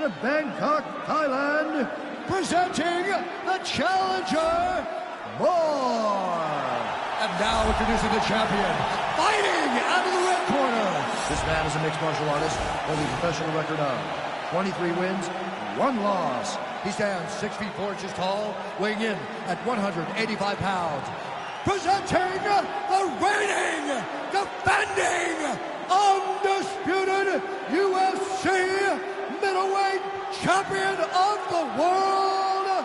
out of Bangkok, Thailand, presenting the challenger, More. And now introducing the champion, fighting out of the red corner. This man is a mixed martial artist with a professional record of 23 wins, 1 loss. He stands 6 feet 4 inches tall, weighing in at 185 pounds. Presenting the reigning, defending, undisputed UFC middleweight champion of the world,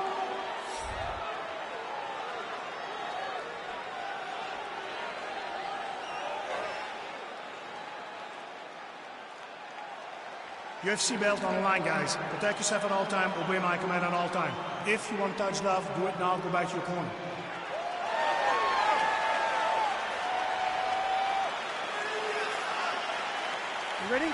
UFC belt on the line, guys. Protect yourself at all time, obey my command at all time. If you want touch love, do it now, go back to your corner. You ready?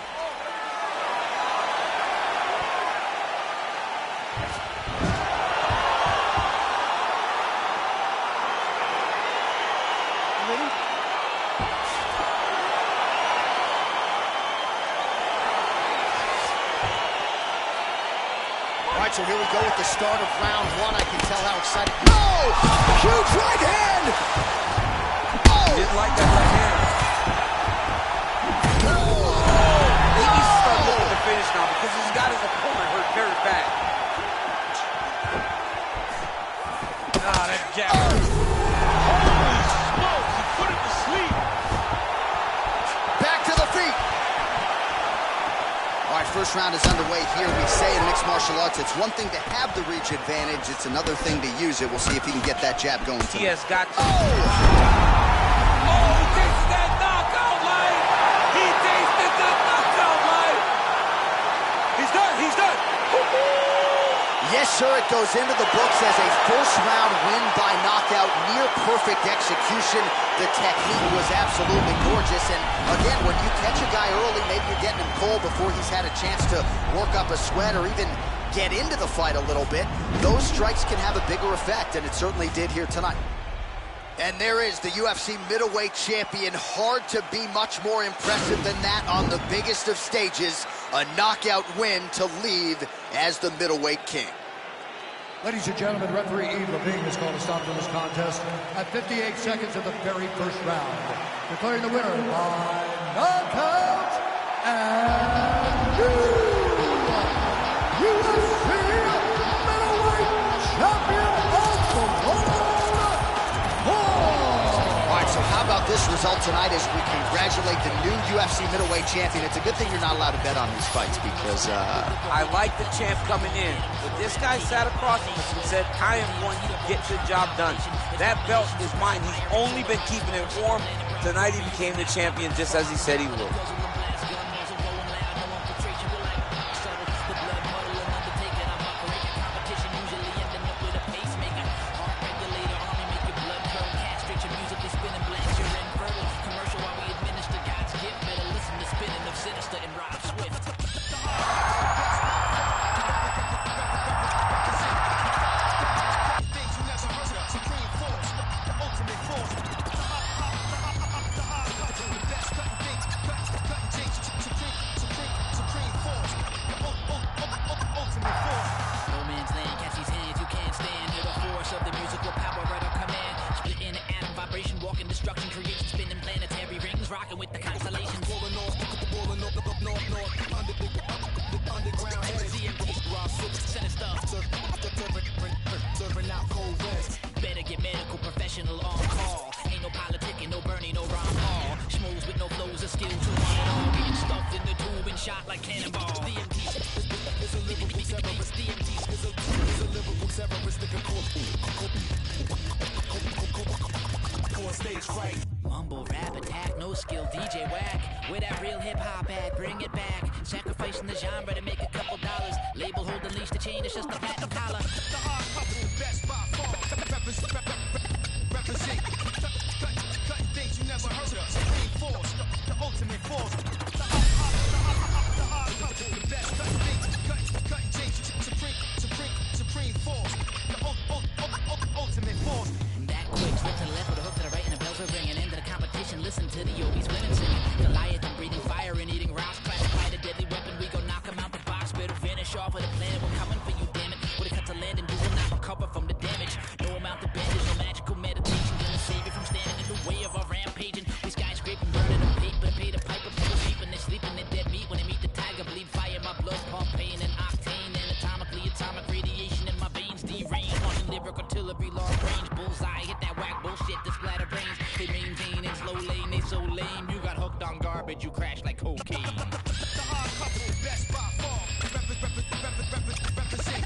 So here we go with the start of round 1. I can tell how excited. Oh! Huge right hand! Oh! Didn't like that right hand. Oh! He needs to start looking to finish now because he's got his opponent hurt very bad. Ah, that jab. Holy smokes, he put it to sleep. Back to the feet. All right, first round is underway here. We say in mixed martial arts, it's one thing to have the reach advantage. It's another thing to use it. We'll see if he can get that jab going tonight. He has got to. Oh! Oh, he tasted that knockout line. He tasted the knockout line. He's done. He's done. Yes, sir, it goes into the books as a first-round win by knockout, near-perfect execution. The technique was absolutely gorgeous, and again, when you catch a guy early, maybe you're getting him cold before he's had a chance to work up a sweat or even get into the fight a little bit, those strikes can have a bigger effect, and it certainly did here tonight. And there is the UFC middleweight champion. Hard to be much more impressive than that on the biggest of stages. A knockout win to leave as the middleweight king. Ladies and gentlemen, referee Yves Levine has called a stop to this contest at 58 seconds of the very first round, declaring the winner by knockout and UFC middleweight champion of the world, All right, so how about this result tonight as we congratulate the new UFC middleweight champion? It's a good thing you're not allowed to bet on these fights because I like the champ coming in, but this guy sat across from us and said, I am going to get the job done. That belt is mine. He's only been keeping it warm. Tonight he became the champion just as he said he would. Shot like cannonball. Mumble rap attack, no skill DJ whack. Where that real hip hop at? Bring it back. Sacrificing the genre to make a couple dollars. Label hold the leash, the chain is just a platinum collar. The hard hustle, best by far. Represent. Cutting things you never heard of. Supreme force, the ultimate force. Supreme force, the ultimate force. That quick switch to the left with a hook to the right and the bells are ringing. Into the competition, listen to the yogis winning, singing. Goliath, I'm breathing fire and eating rocks. Classify the deadly weapon, we go knock him out the box. Better finish off with bullet be long range. Bullseye, hit that whack bullshit, the splatter brains. They maintain in slow lane, they so lame. You got hooked on garbage, you crash like cocaine. The hard couple, best by far. Represent.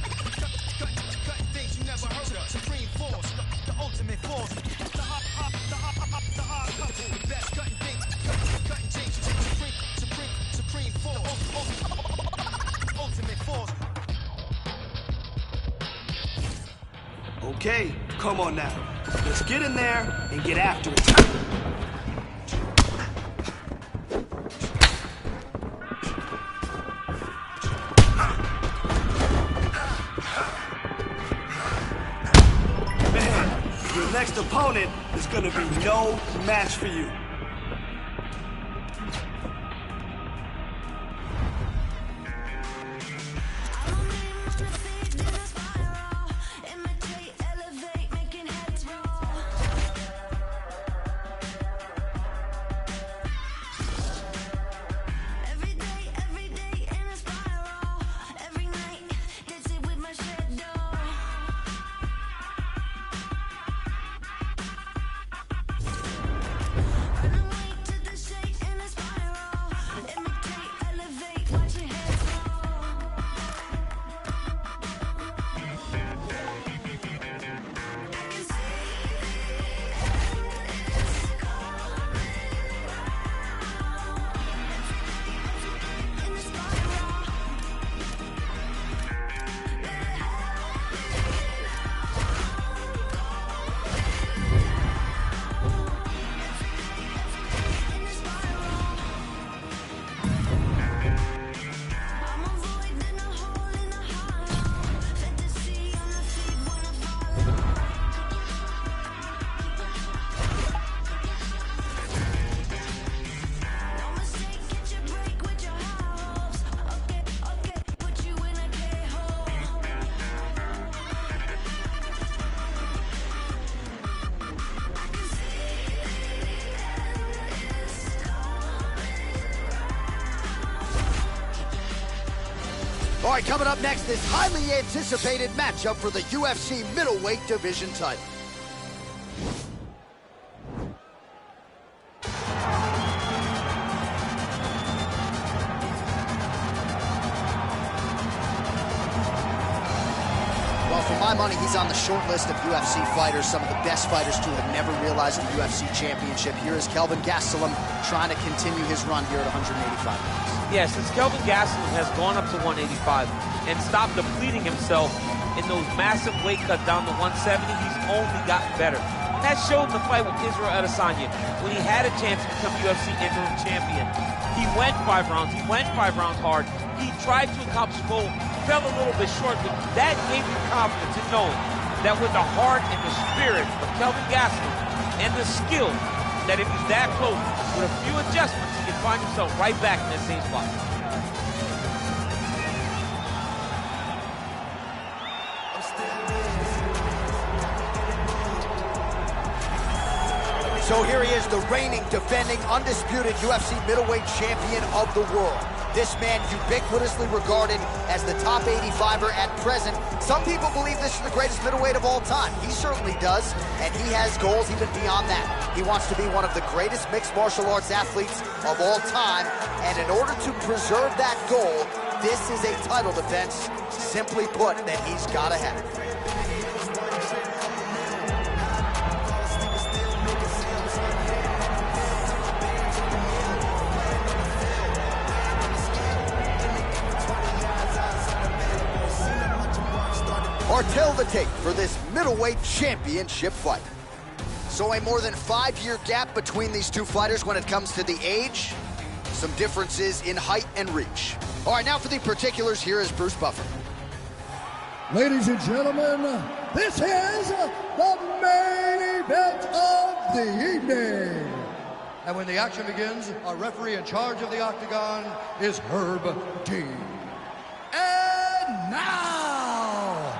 Cut things you never heard of. Supreme force, the ultimate force. The hard couple, best cutting things. Cutting things. Supreme force. Ultimate force. Okay, come on now. Let's get in there and get after it. Man, your next opponent is gonna be no match for you. All right, coming up next, this highly anticipated matchup for the UFC middleweight division title. Well, for my money, he's on the short list of UFC fighters, some of the best fighters to have never realized a UFC championship. Here is Kelvin Gastelum trying to continue his run here at 185 pounds. Yeah, since Kelvin Gastelum has gone up to 185 and stopped depleting himself in those massive weight cuts down to 170, he's only gotten better. And that showed in the fight with Israel Adesanya when he had a chance to become UFC interim champion. He went 5 rounds. He went 5 rounds hard. He tried to accomplish a goal, fell a little bit short, but that gave me confidence in knowing that with the heart and the spirit of Kelvin Gastelum and the skill, that if he's that close, with a few adjustments, he can find himself right back in that same spot. So here he is, the reigning, defending, undisputed UFC middleweight champion of the world. This man ubiquitously regarded as the top 85er at present. Some people believe this is the greatest middleweight of all time. He certainly does, and he has goals even beyond that. He wants to be one of the greatest mixed martial arts athletes of all time, and in order to preserve that goal, this is a title defense, simply put, that he's got to have. Tell the tape for this middleweight championship fight. So a more than 5-year gap between these two fighters when it comes to the age, some differences in height and reach. All right, now for the particulars, here is Bruce Buffer. Ladies and gentlemen, this is the main event of the evening. And when the action begins, our referee in charge of the octagon is Herb Dean. And now,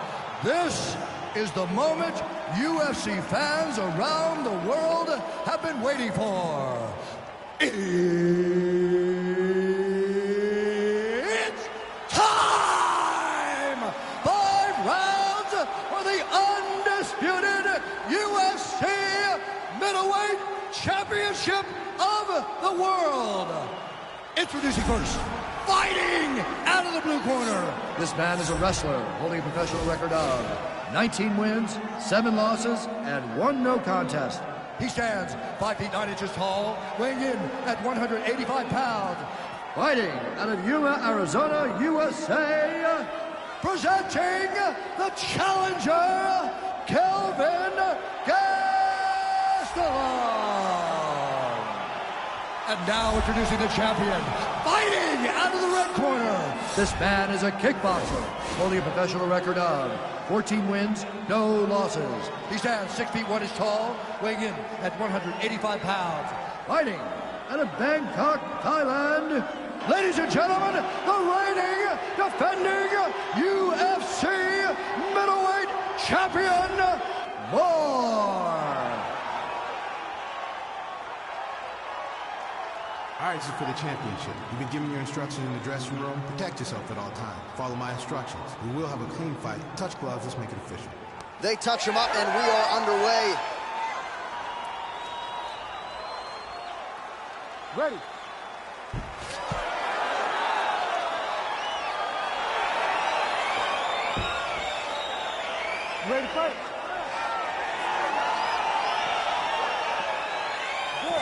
this is the moment UFC fans around the world have been waiting for. It's time! 5 rounds for the undisputed championship of the world. Introducing first, fighting out of the blue corner. This man is a wrestler holding a professional record of 19 wins, 7 losses, and 1 no contest. He stands 5 feet 9 inches tall, weighing in at 185 pounds. Fighting out of Yuma, Arizona, USA, presenting the challenger, Kelvin Gastelum. And now introducing the champion, fighting out of the red corner. This man is a kickboxer, holding a professional record of 14 wins, no losses. He stands 6 feet 1 inches tall, weighing in at 185 pounds. Fighting out of Bangkok, Thailand, ladies and gentlemen, the reigning, defending UFC middleweight champion, Moore. All right, this is for the championship. You've been given your instructions in the dressing room. Protect yourself at all times. Follow my instructions. We will have a clean fight. Touch gloves. Let's make it official. They touch him up, and we are underway. Ready. Ready to fight.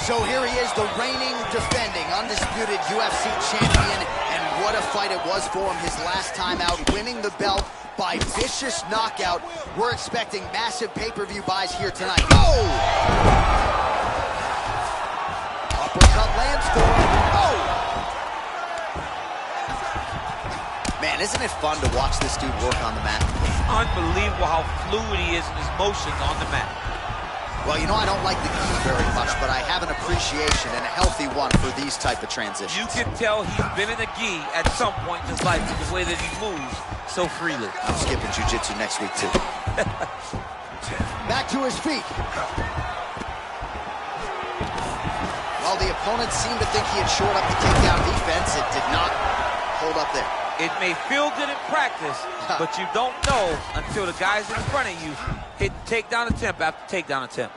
So here he is, the reigning, defending, undisputed UFC champion, and what a fight it was for him his last time out, winning the belt by vicious knockout. We're expecting massive pay-per-view buys here tonight. Oh! Uppercut lands for him. Oh! Man, isn't it fun to watch this dude work on the mat? Unbelievable how fluid he is in his motions on the mat. Well, you know, I don't like the gi very much, but I have an appreciation and a healthy one for these type of transitions. You can tell he's been in the gi at some point in his life with the way that he moves so freely. I'm skipping jiu-jitsu next week, too. Back to his feet. Well, the opponent seemed to think he had shored up the takedown defense. It did not hold up there. It may feel good in practice, but you don't know until the guys in front of you hit takedown attempt after takedown attempt.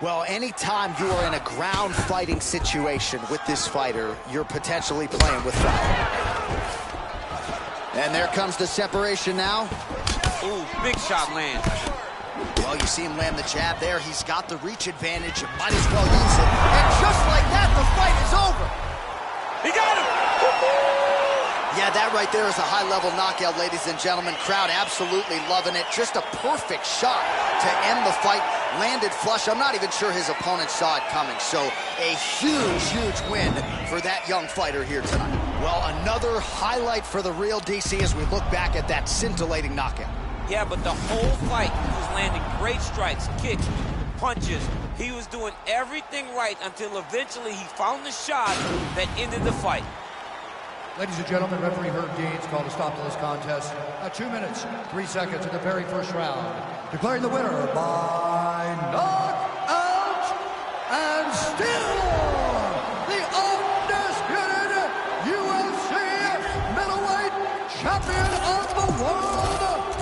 Well, anytime you are in a ground fighting situation with this fighter, you're potentially playing with fire. And there comes the separation now. Ooh, big shot lands. Well, you see him land the jab there. He's got the reach advantage. You might as well use it. And just like that, the fight is over. He got him! Yeah, that right there is a high-level knockout, ladies and gentlemen. Crowd absolutely loving it. Just a perfect shot to end the fight. Landed flush. I'm not even sure his opponent saw it coming. So a huge, huge win for that young fighter here tonight. Well, another highlight for the real DC as we look back at that scintillating knockout. Yeah, but the whole fight, he was landing great strikes, kicks, punches. He was doing everything right until eventually he found the shot that ended the fight. Ladies and gentlemen, referee Herb Deans called a stop to this contest at 2 minutes, 3 seconds in the very first round, declaring the winner by knockout and still the undisputed UFC middleweight champion of the world,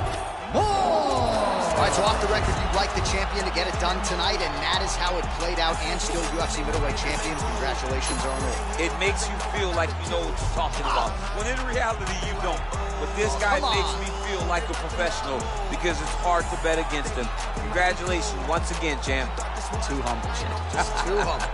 Moore. All right, so off the record, you'd like the champion to get it done tonight, and that is how it played out, and still UFC middleweight champions. Congratulations on it. It makes you feel like you know what you're talking about, when in reality you don't. But this guy makes me feel like a professional because it's hard to bet against him. Congratulations once again, champ. Too humble, champ. Just too humble.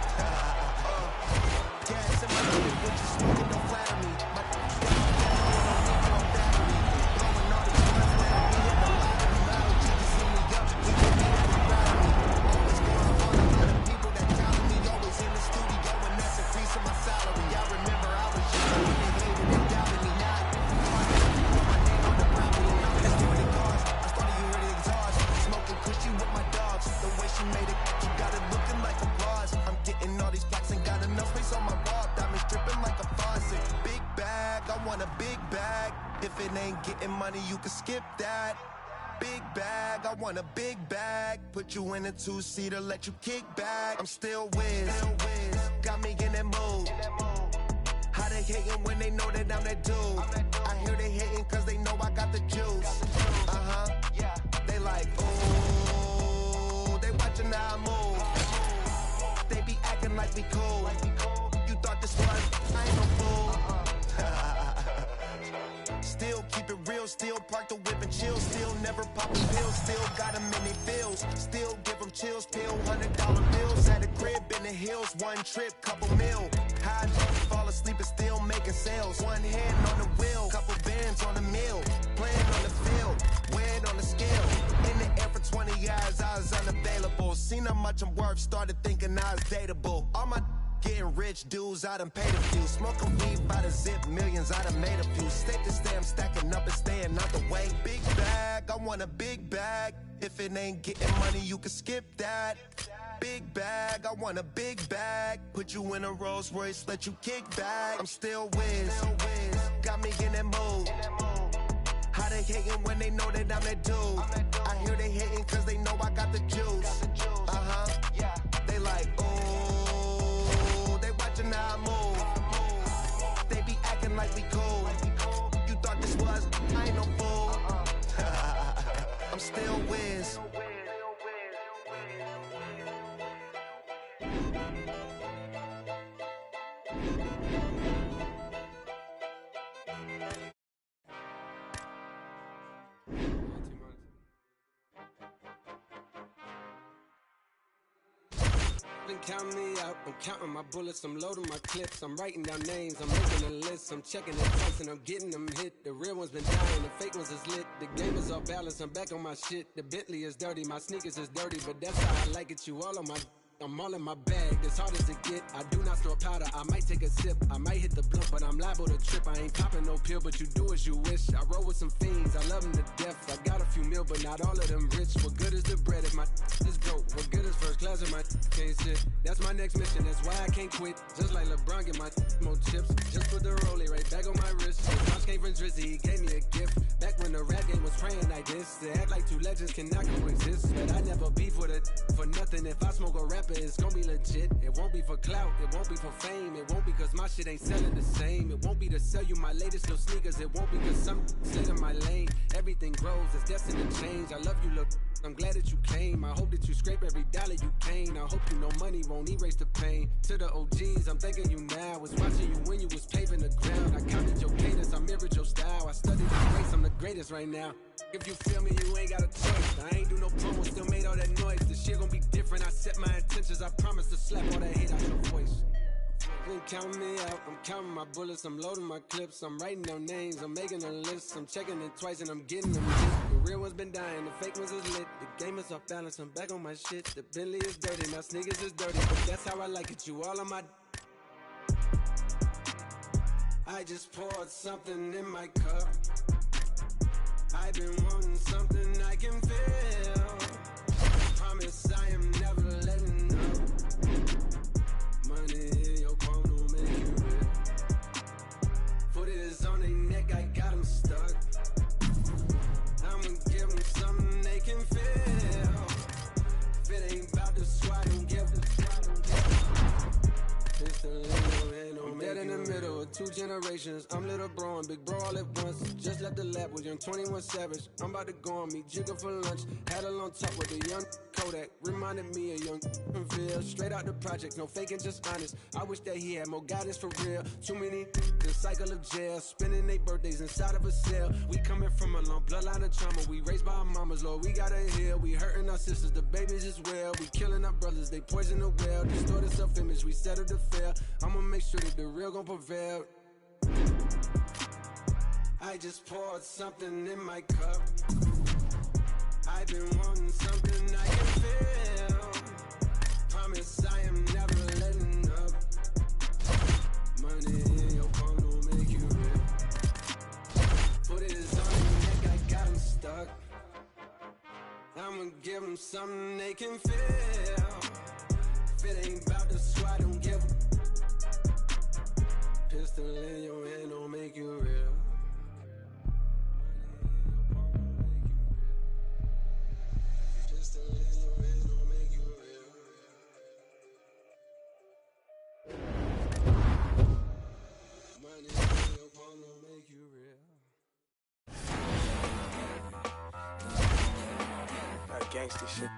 If it ain't getting money, you can skip that. Big bag, I want a big bag. Put you in a two-seater, let you kick back. I'm still whiz, got me in that mood. How they hating when they know that I'm that dude? I hear they hating cause they know I got the juice. They like, ooh, they watching how I move. They be real. Still park the whip and chill. Still never poppin' pills. Still got them in they feels. Still give them chills. Pill $100 bills. At a crib in the hills. One trip, couple mil. High fall asleep and still making sales. One hand on the wheel. Couple bands on the mill. Playing on the field. Weighing on the scale. In the air for 20 years. I was unavailable. Seen how much I'm worth. Started thinking I was dateable. All my getting rich dudes, I done paid a few. Smoking weed by the zip, millions, I done made a few. Stay to stay, I'm stacking up and staying out the way. Big bag, I want a big bag. If it ain't getting money, you can skip that. Big bag, I want a big bag. Put you in a Rolls Royce, let you kick back. I'm still whiz, got me in that mood. How they hating when they know that I'm that dude? I hear they hating cause they know I got the juice. They like, ooh, they watching how I move. They be acting like we cool. You thought this was, I ain't no fool. I'm still whiz. Been counting me out, I'm counting my bullets, I'm loading my clips, I'm writing down names, I'm making a list, I'm checking it twice and I'm getting them hit. The real ones been dying, the fake ones is lit. The game is off balance, I'm back on my shit. The Bentley is dirty, my sneakers is dirty, but that's how I like it. You all on my, I'm all in my bag, as hard as it get. I do not store powder, I might take a sip, I might hit the blunt, but I'm liable to trip. I ain't popping no pill, but you do as you wish. I roll with some fiends, I love them to death. I got a few mil, but not all of them rich. What good is the bread if my is broke? What good is first class if my can't sit? That's my next mission, that's why I can't quit. Just like LeBron, get my more chips. Just put the rollie right back on my wrist. This watch came from Drizzy, he gave me a gift. Back when the rap game was praying like this. They act like two legends cannot coexist. But I never beef with it for nothing. If I smoke a rapper, it's gonna be legit. It won't be for clout, it won't be for fame. It won't be cause my shit ain't selling the same. It won't be to sell you my latest little sneakers. It won't be cause some slid in my lane. Everything grows, it's destined to change. I love you, look, I'm glad that you came. I hope that you scrape every dollar you came. I hope you know money won't erase the pain. To the OGs, I'm thanking you now. Was watching you when you was paving the ground. I counted your cadence, I mirrored your style. I studied the grace, I'm the greatest right now. If you feel me, you ain't got a choice. I ain't do no promo, still made all that noise. This shit gon' be different, I set my intentions. I promise to slap all that hate out your voice. Been counting me out, I'm counting my bullets, I'm loading my clips, I'm writing down names, I'm making a list, I'm checking it twice and I'm getting them hit. The real ones been dying, the fake ones is lit, the game is off balance, I'm back on my shit. The Bentley is dirty, my sneakers is dirty, but that's how I like it, you all on my... I just poured something in my cup. I've been wanting something I can feel. Promise I am never letting up. Money in your palm don't make you real. Foot is on their neck, I got them stuck. I'ma give them something they can feel. If it ain't about the squad, don't give the squad, don't give. I'm dead in the middle of two generations. I'm little bro and big bro all at once. Just left the lab with young 21 Savage. I'm about to go on me jigger for lunch. Had a long talk with a young Kodak. Reminded me of young Phil. Straight out the project, no faking, just honest. I wish that he had more guidance for real. Too many, the cycle of jail. Spending their birthdays inside of a cell. We coming from a long bloodline of trauma. We raised by our mamas, Lord, we gotta heal. We hurting our sisters, the babies as well. We killing our brothers, they poison the well. Distorted self-image, we settle to fail. I'ma make sure that the real gon' prevail. I just poured something in my cup. I've been wanting something I can feel. Promise I am never letting up. Money in your palm don't make you real. Put it on your neck, I got them stuck. I'ma give them something they can feel. If it ain't about the squad, don't give a pistol in your hand don't make you real. Pistol in your hand don't make you real. Money in your palm don't make you real. That gangster shit.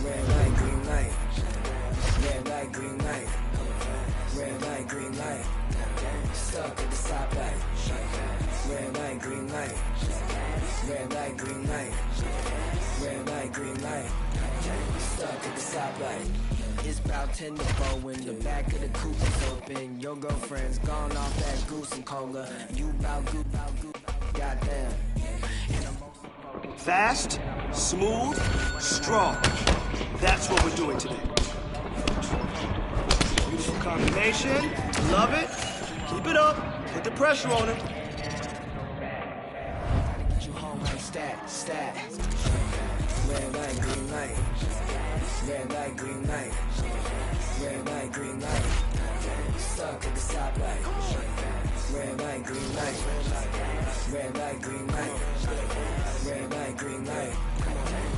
Red light, green light. Red light, green light. Red light, light, green light. Stuck at the stoplight. Red light, green light. Red light, green light. Red light, green light. Stuck at the stoplight. It's about 10 to 4 when the back of the coupe is open. Your girlfriend's gone off that goose and cola. You bout goop, goddamn. Fast, smooth, strong. That's what we're doing today. Beautiful combination. Love it. Keep it up. Put the pressure on him. Get you home like stat. Red light, green light. Red light, green light. Red light, green light. Stuck at the stoplight. Red light, green light. Red light, green light. Red light, green light.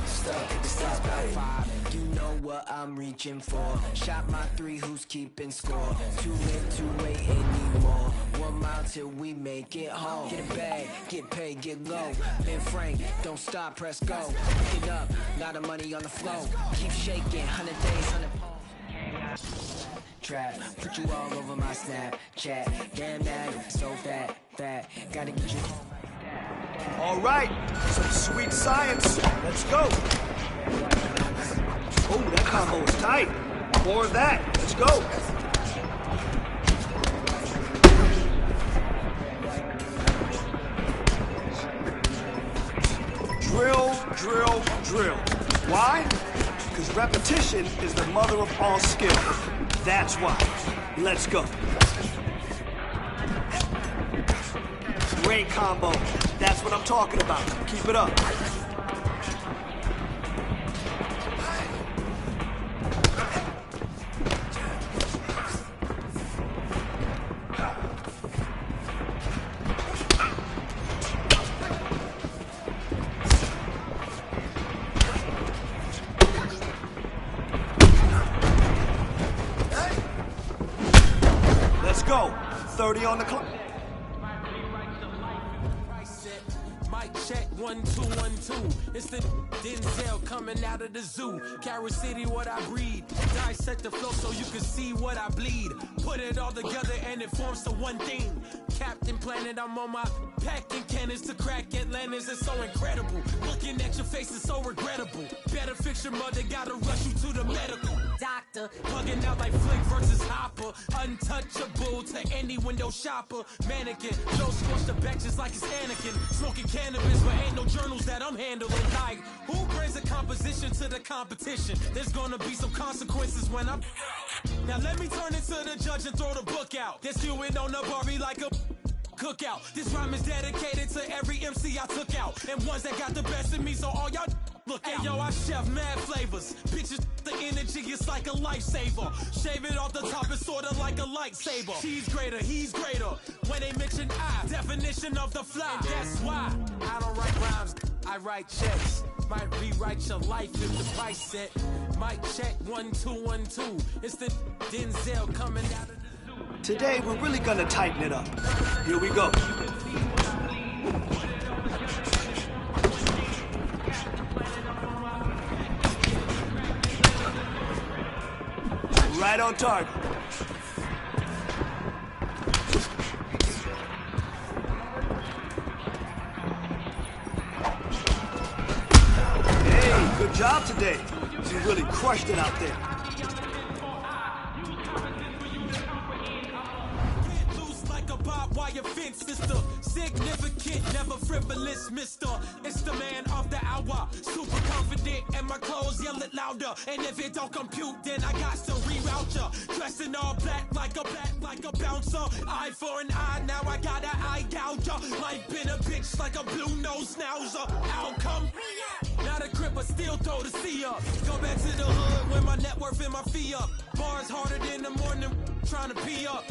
Stuck at the stoplight. You know what I'm reaching for. Shot my 3, who's keeping score? 2 in, 2 wait anymore. 1 mile till we make it home. Get a bag, get paid, get low. Ben Frank, don't stop, press go. Pick it up, lot of money on the flow. Keep shaking, 100 days, 100 pounds. Trap, put you all over my Snapchat. Damn that, so fat. Gotta get you home. All right, some sweet science. Let's go. Oh, that combo is tight. More of that. Let's go. Drill. Why? Because repetition is the mother of all skill. That's why. Let's go. Great combo. That's what I'm talking about. Keep it up. Let's go. 30 on the clock. Mic check, 1, 2, 1, 2. It's the Denzel coming out of the zoo. Carol City, what I breed. Dissect the flow so you can see what I bleed. Put it all together and it forms to one thing. Captain Planet, I'm on my packing cannons to crack Atlantis. It's so incredible. Looking at your face is so regrettable. Better fix your mother, gotta rush you to the medical doctor. Bugging out like Flick versus Hopper. Untouchable to any window shopper. Mannequin, Joe scorched the back just like it's Anakin. Smoking cannabis, but ain't no journals that I'm handling. Like, who brings a composition to the competition? There's gonna be some consequences when I'm... Now let me turn it to the judge and throw the book out. They're skewing on the Barbie like a cookout. This rhyme is dedicated to every MC I took out. And ones that got the best of me, so all y'all look out. Hey, yo, I chef mad flavors. Bitches, the energy is like a lifesaver. Shave it off the top, it's sorta like a lightsaber. She's greater, he's greater. When they mention I, definition of the fly. And that's why I don't write rhymes, I write checks. Might rewrite your life if the price set. Mic check, 1, 2, 1, 2. It's the Denzel coming out of the zoo. Today, we're really gonna tighten it up. Here we go. Right on target. Hey, good job today. You really crushed it out there. Wire fence, sister. Significant, never frivolous, mister. It's the man of the hour. Super confident, and my clothes yell it louder. And if it don't compute, then I got to reroute ya. Dressed in all black like a bouncer. Eye for an eye, now I got an eye gouger. Life been a bitch like a blue nose schnauzer. Outcome. Not a crip, but still throw the C up. Go back to the hood when my net worth and my fee up. Bars harder than the morning, trying to pee up.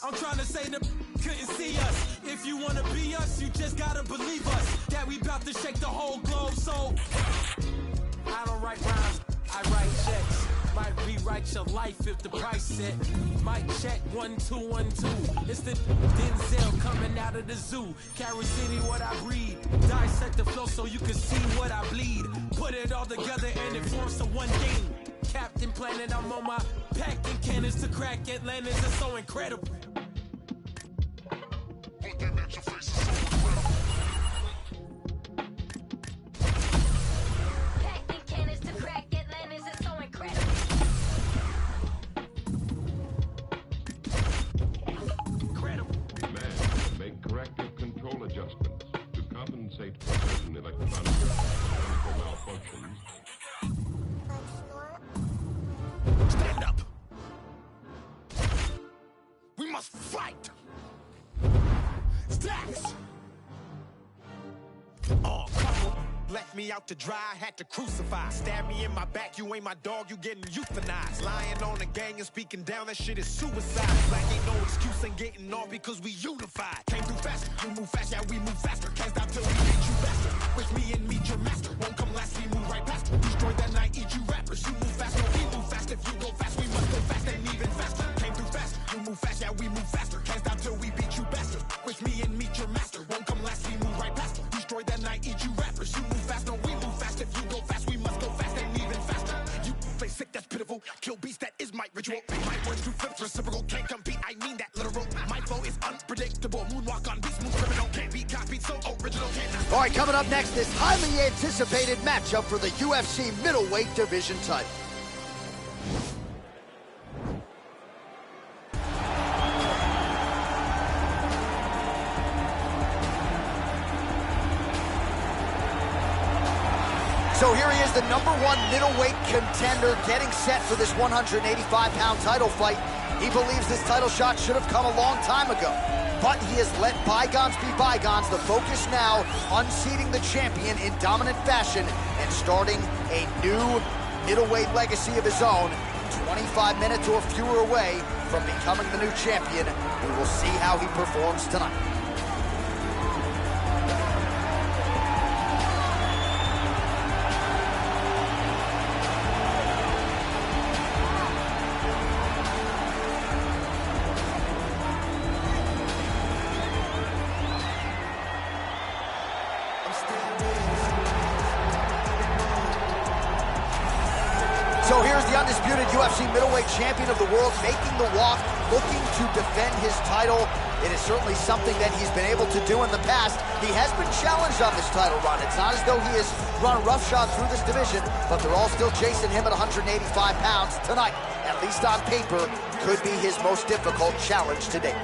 I'm trying to say the couldn't see us. If you wanna be us, you just gotta believe us. That we bout to shake the whole globe, so I don't write rhymes, I write checks. Might rewrite your life if the price set. Mic check, 1, 2, 1, 2. It's the Denzel coming out of the zoo. Carol City, what I breed. Dissect the flow so you can see what I bleed. Put it all together and it forms to one thing. Captain Planet, I'm on my packing cannons to crack Atlantis. It's so incredible. Packing cannons to crack Atlantis. It's so incredible. Man, make corrective control adjustments to compensate for certain electronic and mechanical malfunctions. Stand up. We must fight. Stacks. Oh, couple left me out to dry, had to crucify. Stab me in my back, you ain't my dog, you getting euthanized. Lying on the gang and speaking down, that shit is suicide. Black ain't no excuse, ain't getting off because we unified. Came through fast, you move fast, yeah, we move faster. Can't stop till we beat you bastard. Wish me and meet your master. Won't come last, we move right past. Destroy that night, eat you rappers. You move fast, no, we move fast. If you go fast, we must go fast and even faster. Came through fast, you move fast, yeah, we move faster. Can't stop till we beat you bastard. Wish me and meet your master. Won't come last, we move right past. Destroy that night, eat you rappers. You move fast, no, we move fast. If you go fast, we must go fast and even faster. You play sick, that's pitiful. Kill beast, that is my ritual. My words do flip, reciprocal, can't compete. I mean that literal. My flow is unpredictable. Moonwalk on beast, move criminal. Can't be copied, so original. Can't. All right, coming up next, this highly anticipated matchup for the UFC middleweight division title. So here he is, the #1 middleweight contender, getting set for this 185-pound title fight. He believes this title shot should have come a long time ago, but he has let bygones be bygones. The focus now, unseating the champion in dominant fashion and starting a new middleweight legacy of his own. 25 minutes or fewer away from becoming the new champion. We will see how he performs tonight. So here's the undisputed UFC middleweight champion of the world making the walk, looking to defend his title. It is certainly something that he's been able to do in the past. He has been challenged on this title run. It's not as though he has run roughshod through this division, but they're all still chasing him at 185 pounds tonight. At least on paper, could be his most difficult challenge to date.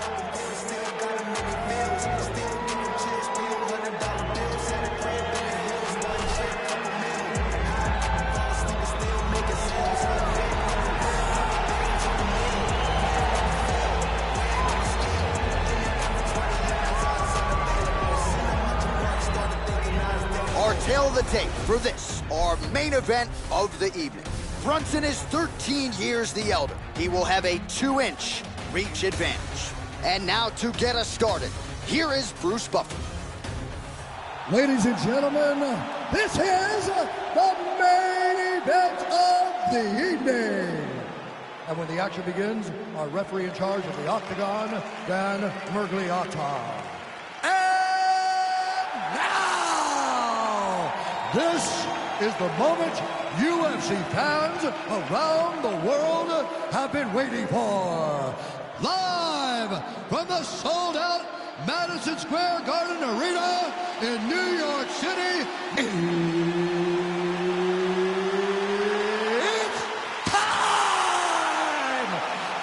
Tale of the tape for this, our main event of the evening. Brunson is 13 years the elder. He will have a 2-inch reach advantage. And now to get us started, here is Bruce Buffer. Ladies and gentlemen, this is the main event of the evening. And when the action begins, our referee in charge of the Octagon, Dan Mergliata. This is the moment UFC fans around the world have been waiting for. Live from the sold-out Madison Square Garden Arena in New York City, it's time!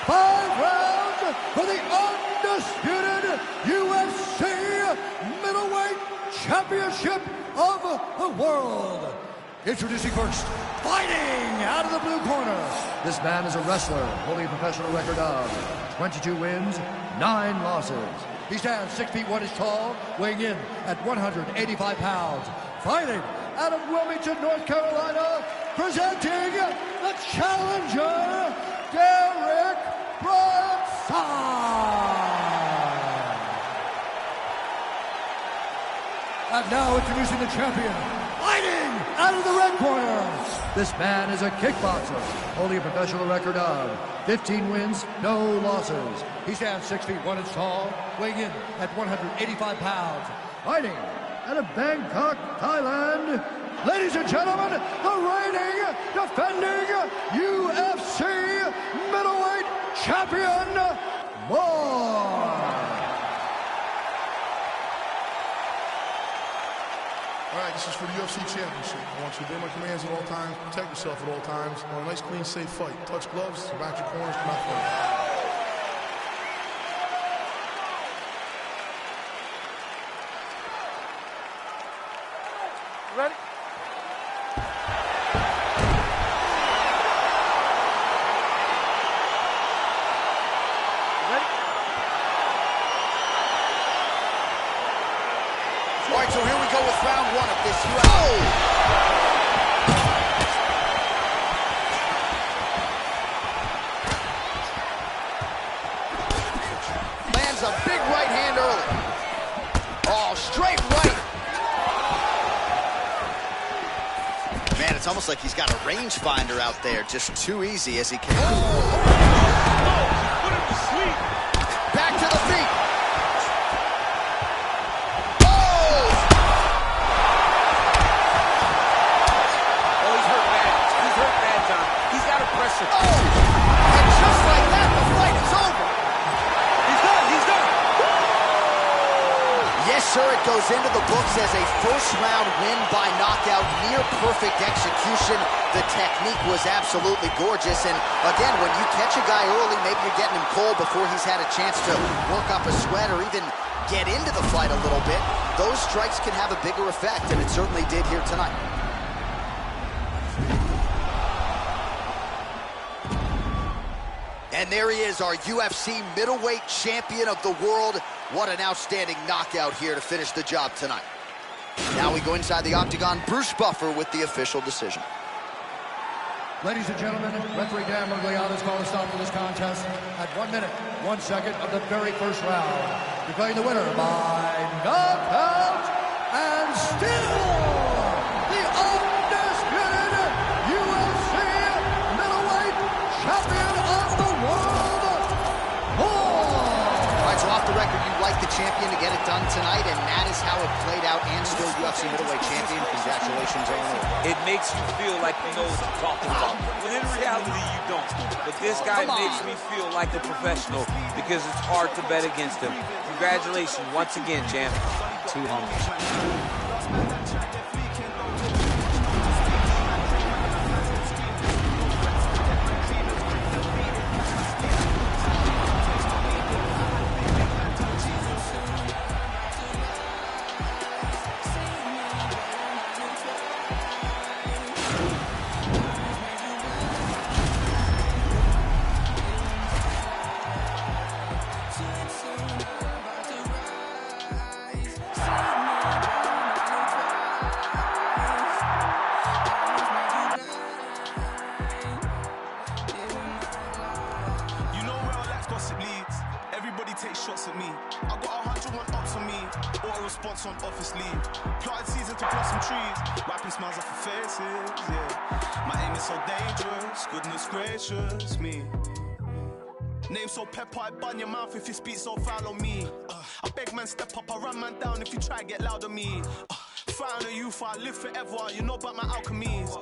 5 rounds for the undisputed UFC middleweight championship of the world. Introducing first, fighting out of the blue corner. This man is a wrestler holding a professional record of 22 wins, 9 losses. He stands 6 feet 1 inch tall, weighing in at 185 pounds. Fighting out of Wilmington, North Carolina, presenting the challenger, Derek Brunson. And now introducing the champion, fighting out of the red corner. This man is a kickboxer, holding a professional record of 15 wins, no losses. He stands 6 feet 1 inch tall, weighing in at 185 pounds. Fighting out of Bangkok, Thailand, ladies and gentlemen, the reigning, defending UFC middleweight champion, All right, this is for the UFC Championship. I want you to obey my commands at all times, protect yourself at all times. I want a nice, clean, safe fight. Touch gloves, back your corners, come out fight. Ready? All right, so here we go with round one of this Lands a big right hand early. Oh, straight right. Man, it's almost like he's got a rangefinder out there. Just too easy as he can. Put him to sleep. Back to the feet. Pressure. Oh! And just like that, the fight is over. He's done. He's done. Yes, sir, it goes into the books as a first-round win by knockout, near-perfect execution. The technique was absolutely gorgeous. And again, when you catch a guy early, maybe you're getting him cold before he's had a chance to work up a sweat or even get into the fight a little bit. Those strikes can have a bigger effect, and it certainly did here tonight. And there he is, our UFC middleweight champion of the world. What an outstanding knockout here to finish the job tonight. Now we go inside the octagon. Bruce Buffer with the official decision. Ladies and gentlemen, referee Dan Miragliotta's called a stop to this contest at 1 minute, 1 second of the very first round. Declaring the winner by knockout and still the undisputed UFC middleweight champion of the world, All right, so off the record, you like the champion to get it done tonight, and that is how it played out, and still UFC middleweight champion. Congratulations on it. It makes you feel like you know what you're talking about, when in reality you don't. But this guy makes me feel like a professional because it's hard to bet against him. Congratulations once again, champ. Too humble. shots at me. I got 101 ups on me, auto response on office leave. Planted season to blossom trees, wiping smiles off of faces, yeah. My aim is so dangerous, goodness gracious me. Name so pepper, I bun your mouth if you speak so foul on me. I beg man step up, I run man down if you try get loud on me. Fight on the youth, I live forever, you know about my alchemies.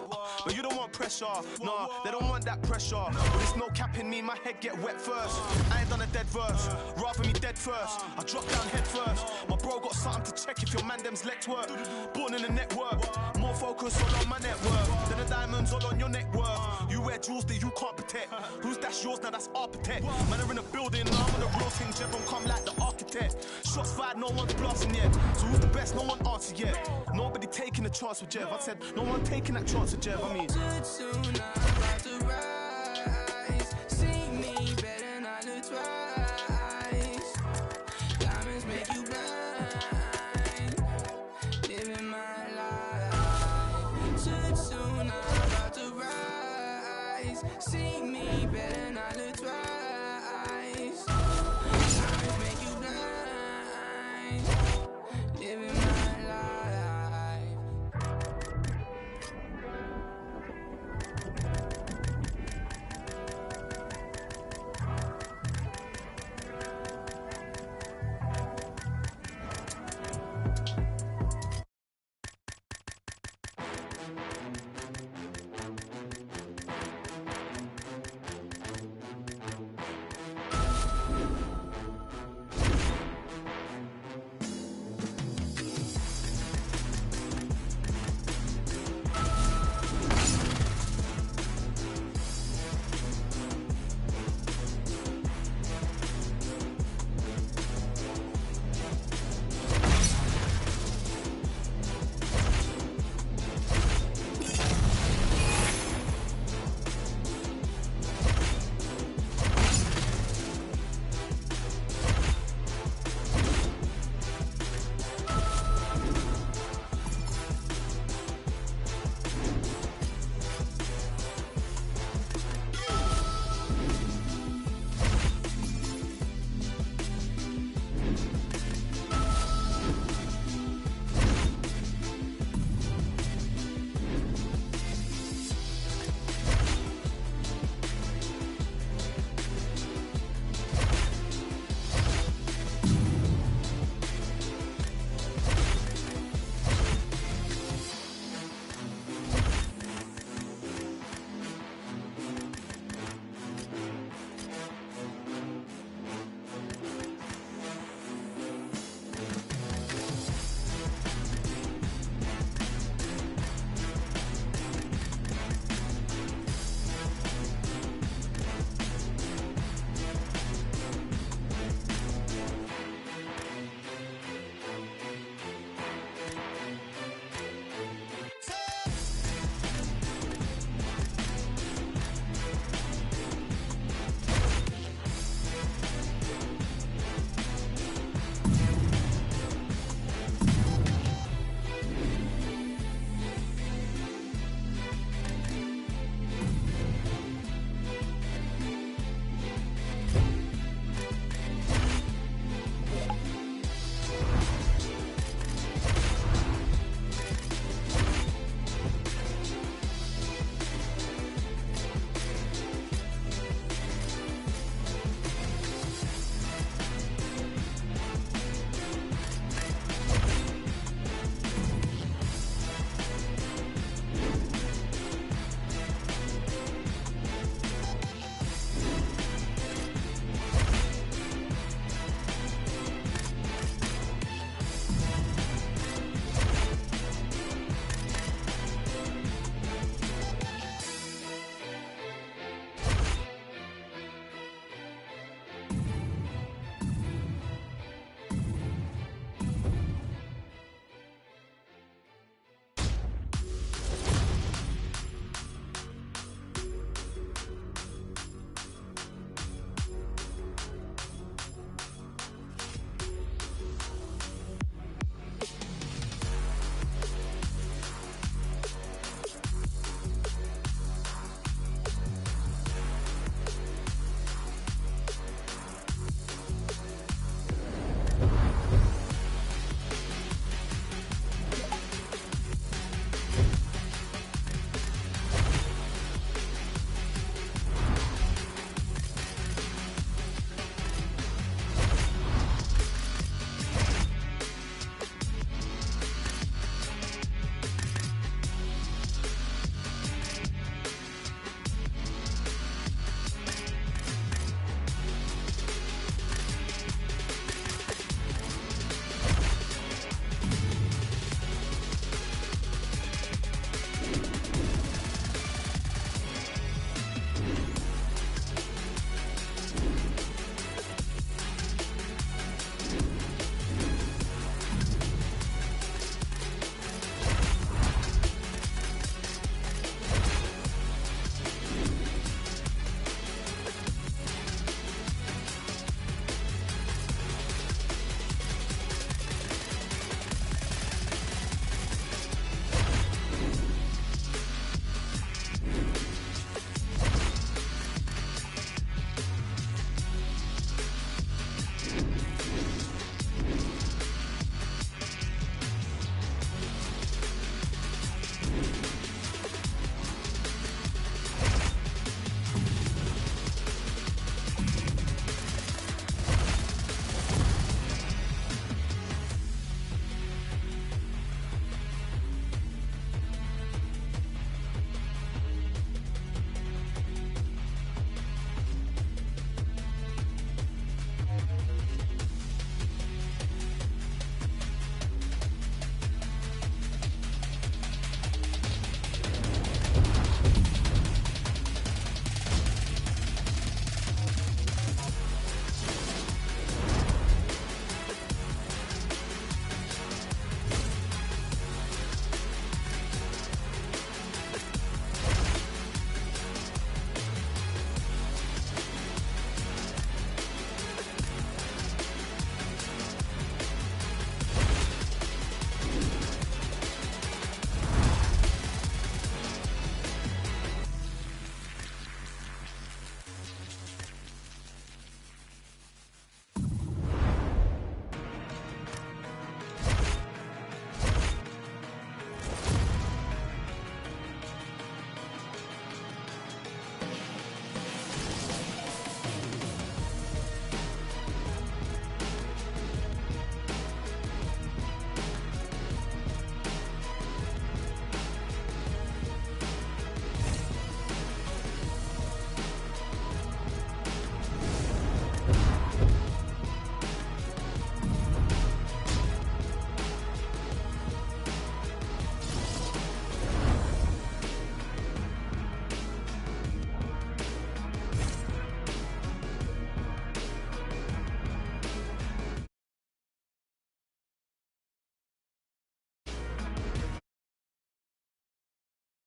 But you don't want pressure, no, they don't want that pressure. But there's no cap in me, my head get wet first. I ain't done a dead verse, rather me dead first. I drop down head first, my bro got something to check if your man them's let work. Born in the network, more focus all on my network than the diamonds all on your neck worth. You wear jewels that you can't protect. Who's that's yours, now that's architect. Man are in a building, now I'm on a real thing, Jevon come like the architect. Shots fired, no one's blasting yet. So who's the best, no one answered yet. Nobody taking a chance with Jev. I said, no one taking that chance with Jev, I mean.